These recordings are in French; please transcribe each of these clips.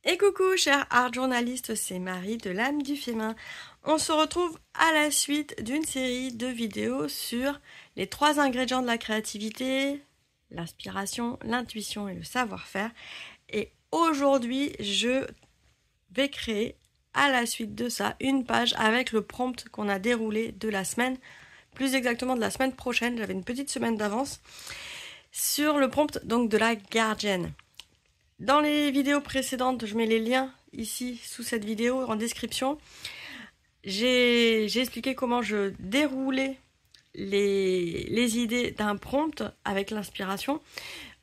Et coucou chers art journalistes, c'est Marie de l'âme du féminin. On se retrouve à la suite d'une série de vidéos sur les 3 ingrédients de la créativité, l'inspiration, l'intuition et le savoir-faire. Et aujourd'hui, je vais créer à la suite de ça une page avec le prompt qu'on a déroulé de la semaine, plus exactement de la semaine prochaine, j'avais une petite semaine d'avance, sur le prompt donc de la gardienne. Dans les vidéos précédentes, je mets les liens ici sous cette vidéo en description. J'ai expliqué comment je déroulais les idées d'un prompt avec l'inspiration,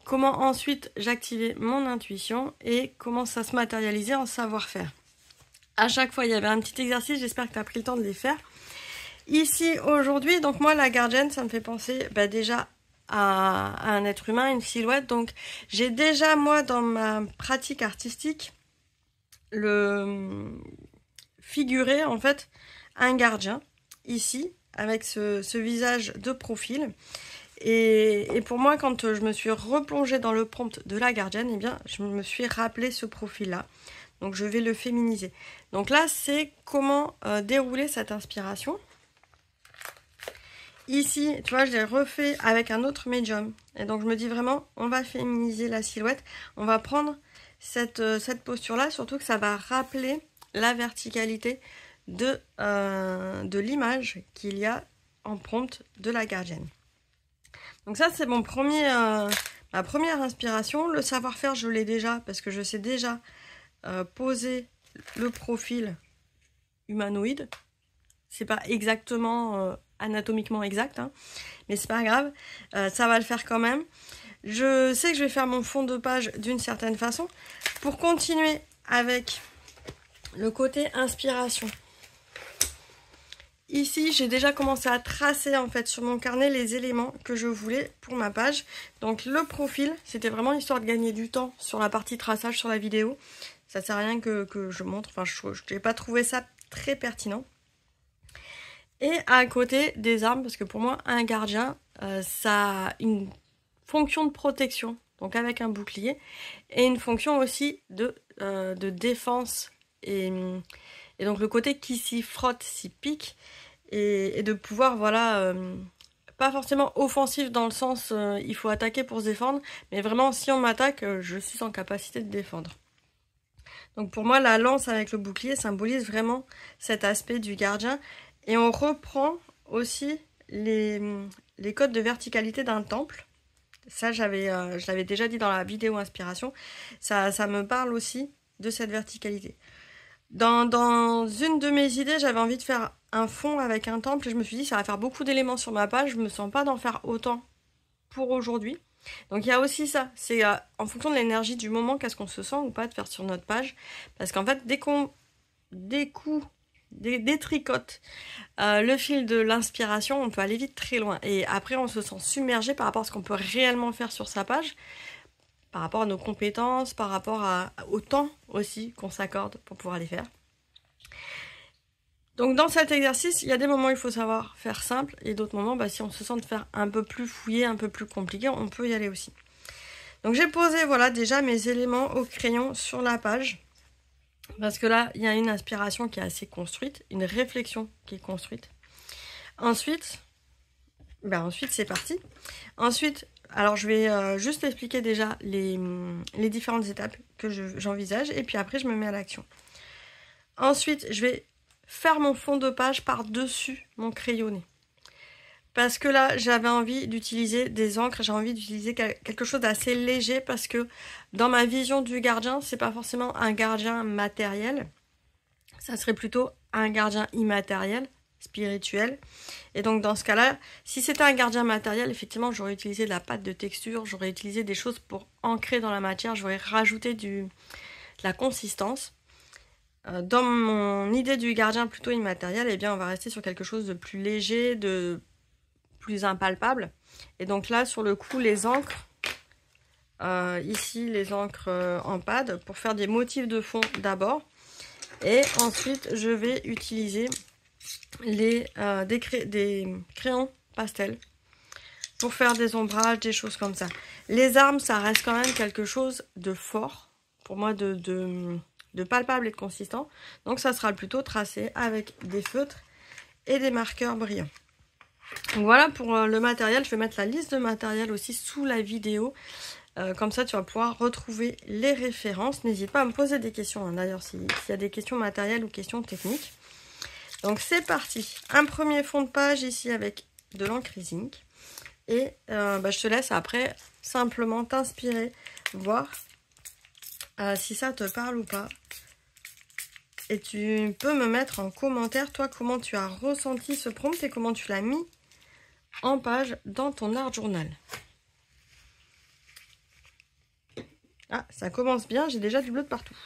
comment ensuite j'activais mon intuition et comment ça se matérialisait en savoir-faire. À chaque fois, il y avait un petit exercice, j'espère que tu as pris le temps de les faire. Ici, aujourd'hui, donc moi, la gardienne, ça me fait penser déjà à un être humain, une silhouette. Donc j'ai déjà moi dans ma pratique artistique figuré en fait un gardien ici avec ce visage de profil. Et pour moi, quand je me suis replongée dans le prompt de la gardienne, eh bien je me suis rappelé ce profil là. Donc je vais le féminiser. Donc là c'est comment dérouler cette inspiration. Ici, tu vois, je l'ai refait avec un autre médium. Et donc, je me dis vraiment, on va féminiser la silhouette. On va prendre cette posture-là, surtout que ça va rappeler la verticalité de l'image qu'il y a en prompt de la gardienne. Donc ça, c'est ma première inspiration. Le savoir-faire, je l'ai déjà, parce que je sais déjà poser le profil humanoïde. C'est pas exactement... anatomiquement exact, hein, mais c'est pas grave, ça va le faire quand même. Je sais que je vais faire mon fond de page d'une certaine façon. Pour continuer avec le côté inspiration, ici j'ai déjà commencé à tracer en fait sur mon carnet les éléments que je voulais pour ma page. Donc le profil, c'était vraiment histoire de gagner du temps sur la partie traçage sur la vidéo. Ça sert à rien que je montre, enfin je n'ai pas trouvé ça très pertinent. Et à côté des armes, parce que pour moi, un gardien, ça a une fonction de protection, donc avec un bouclier, et une fonction aussi de défense, et donc le côté qui s'y frotte, s'y pique, et de pouvoir, voilà, pas forcément offensif dans le sens il faut attaquer pour se défendre, mais vraiment si on m'attaque, je suis en capacité de défendre. Donc pour moi, la lance avec le bouclier symbolise vraiment cet aspect du gardien. Et on reprend aussi les codes de verticalité d'un temple. Ça, je l'avais déjà dit dans la vidéo inspiration. Ça me parle aussi de cette verticalité. Dans une de mes idées, j'avais envie de faire un fond avec un temple. Et je me suis dit, ça va faire beaucoup d'éléments sur ma page. Je ne me sens pas d'en faire autant pour aujourd'hui. Donc il y a aussi ça. C'est en fonction de l'énergie du moment, qu'est-ce qu'on se sent ou pas de faire sur notre page. Parce qu'en fait, dès qu'on détricote le fil de l'inspiration, on peut aller vite très loin. Et après, on se sent submergé par rapport à ce qu'on peut réellement faire sur sa page, par rapport à nos compétences, par rapport au temps aussi qu'on s'accorde pour pouvoir les faire. Donc dans cet exercice, il y a des moments où il faut savoir faire simple, et d'autres moments, si on se sent de faire un peu plus fouillé, un peu plus compliqué, on peut y aller aussi. Donc j'ai posé, voilà, déjà mes éléments au crayon sur la page. Parce que là, il y a une inspiration qui est assez construite, une réflexion qui est construite. Ensuite, c'est parti. Ensuite, alors je vais juste expliquer déjà les différentes étapes que j'envisage. Et puis après, je me mets à l'action. Ensuite, je vais faire mon fond de page par-dessus mon crayonné. Parce que là, j'avais envie d'utiliser des encres, j'ai envie d'utiliser quelque chose d'assez léger parce que dans ma vision du gardien, c'est pas forcément un gardien matériel, ça serait plutôt un gardien immatériel, spirituel. Et donc dans ce cas-là, si c'était un gardien matériel, effectivement, j'aurais utilisé de la pâte de texture, j'aurais utilisé des choses pour ancrer dans la matière, j'aurais rajouté de la consistance. Dans mon idée du gardien plutôt immatériel, eh bien on va rester sur quelque chose de plus léger, de plus impalpable. Et donc là, sur le coup, les encres, ici, les encres en pad, pour faire des motifs de fond d'abord. Et ensuite, je vais utiliser des crayons pastels pour faire des ombrages, des choses comme ça. Les armes, ça reste quand même quelque chose de fort. pour moi de palpable et de consistant. Donc ça sera plutôt tracé avec des feutres et des marqueurs brillants. Donc voilà pour le matériel. Je vais mettre la liste de matériel aussi sous la vidéo. Comme ça tu vas pouvoir retrouver les références. N'hésite pas à me poser des questions, hein, d'ailleurs s'il y a des questions matérielles ou questions techniques. Donc c'est parti. Un premier fond de page ici avec de l'encre zinc. Et je te laisse après simplement t'inspirer, voir si ça te parle ou pas. Et tu peux me mettre en commentaire, toi, comment tu as ressenti ce prompt et comment tu l'as mis en page dans ton art journal. Ah, ça commence bien, j'ai déjà du bleu de partout.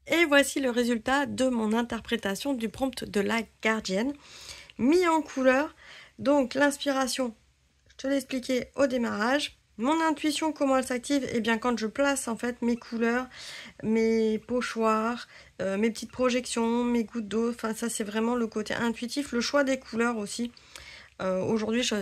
Et voici le résultat de mon interprétation du prompt de la gardienne, mis en couleur. Donc l'inspiration, je te l'ai expliqué au démarrage. Mon intuition, comment elle s'active? Eh bien quand je place en fait mes couleurs, mes pochoirs, mes petites projections, mes gouttes d'eau. Enfin ça c'est vraiment le côté intuitif, le choix des couleurs aussi. Aujourd'hui je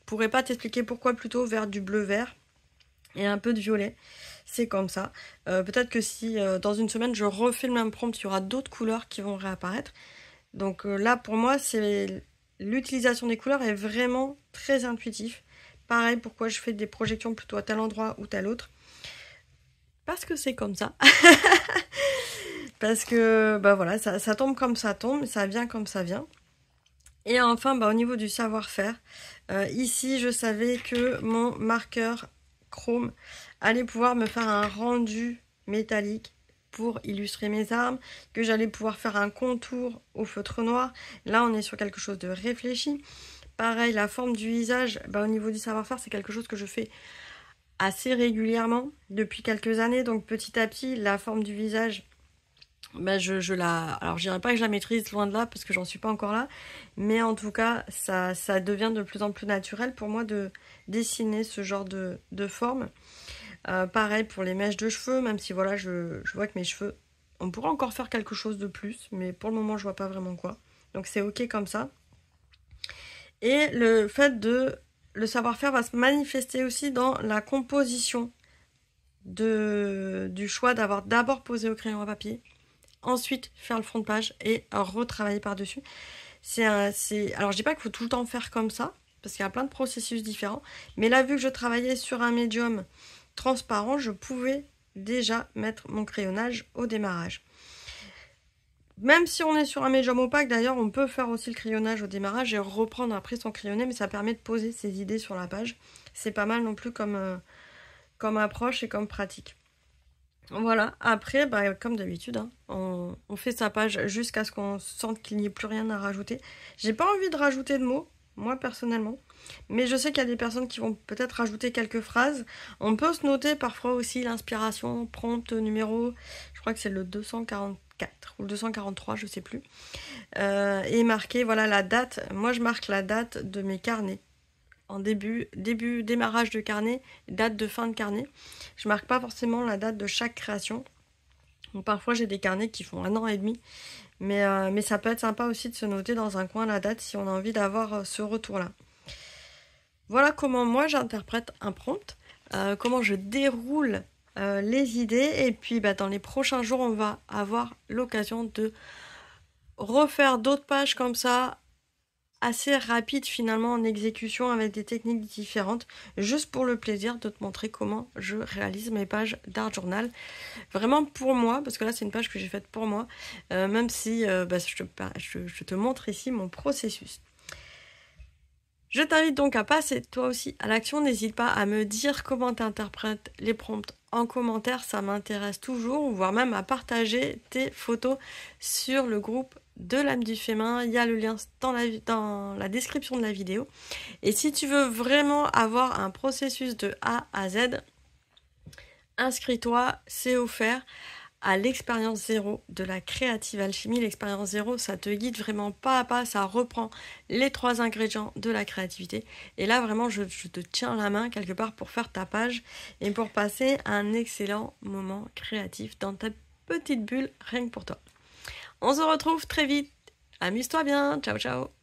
pourrais pas t'expliquer pourquoi plutôt vers du bleu vert et un peu de violet. C'est comme ça. Peut-être que si dans une semaine je refais le même prompt, il y aura d'autres couleurs qui vont réapparaître. Donc là pour moi c'est l'utilisation des couleurs est vraiment très intuitif. Pareil, pourquoi je fais des projections plutôt à tel endroit ou tel autre. Parce que c'est comme ça. Parce que bah voilà, ça tombe comme ça tombe, ça vient comme ça vient. Et enfin, bah, au niveau du savoir-faire, ici je savais que mon marqueur chrome allait pouvoir me faire un rendu métallique pour illustrer mes armes, que j'allais pouvoir faire un contour au feutre noir. Là on est sur quelque chose de réfléchi. Pareil, la forme du visage, bah, au niveau du savoir-faire, c'est quelque chose que je fais assez régulièrement depuis quelques années. Donc petit à petit, la forme du visage, bah, alors je dirais pas que je la maîtrise, loin de là, parce que j'en suis pas encore là. Mais en tout cas, ça devient de plus en plus naturel pour moi de dessiner ce genre de forme. Pareil pour les mèches de cheveux, même si voilà, je vois que mes cheveux, on pourrait encore faire quelque chose de plus, mais pour le moment je vois pas vraiment quoi. Donc c'est ok comme ça. Et le fait de le savoir-faire va se manifester aussi dans la composition du choix d'avoir d'abord posé au crayon à papier, ensuite faire le fond de page et retravailler par-dessus. Alors je dis pas qu'il faut tout le temps faire comme ça, parce qu'il y a plein de processus différents, mais là vu que je travaillais sur un médium transparent, je pouvais déjà mettre mon crayonnage au démarrage. Même si on est sur un médium opaque, d'ailleurs, on peut faire aussi le crayonnage au démarrage et reprendre après son crayonné, mais ça permet de poser ses idées sur la page. C'est pas mal non plus comme approche et comme pratique. Voilà, après, bah, comme d'habitude, hein, on fait sa page jusqu'à ce qu'on sente qu'il n'y ait plus rien à rajouter. J'ai pas envie de rajouter de mots, moi personnellement, mais je sais qu'il y a des personnes qui vont peut-être rajouter quelques phrases. On peut se noter parfois aussi l'inspiration, prompt, numéro, je crois que c'est le 244 ou le 243, je sais plus, et marquer voilà la date. Moi je marque la date de mes carnets. En démarrage de carnet, date de fin de carnet. Je marque pas forcément la date de chaque création. Donc parfois j'ai des carnets qui font 1 an et demi. Mais ça peut être sympa aussi de se noter dans un coin la date si on a envie d'avoir ce retour-là. Voilà comment moi j'interprète un prompt, comment je déroule les idées. Et puis bah, dans les prochains jours, on va avoir l'occasion de refaire d'autres pages comme ça, assez rapide finalement en exécution avec des techniques différentes, juste pour le plaisir de te montrer comment je réalise mes pages d'art journal. Vraiment pour moi, parce que là c'est une page que j'ai faite pour moi, même si bah, je te montre ici mon processus. Je t'invite donc à passer toi aussi à l'action. N'hésite pas à me dire comment tu interprètes les prompts en commentaire, ça m'intéresse toujours, voire même à partager tes photos sur le groupe de l'âme du féminin. Il y a le lien dans la description de la vidéo. Et si tu veux vraiment avoir un processus de A à Z, inscris-toi, c'est offert, à l'expérience 0 de la créative alchimie. L'expérience 0, ça te guide vraiment pas à pas, ça reprend les 3 ingrédients de la créativité. Et là, vraiment, je te tiens la main quelque part pour faire ta page et pour passer un excellent moment créatif dans ta petite bulle, rien que pour toi. On se retrouve très vite. Amuse-toi bien. Ciao, ciao.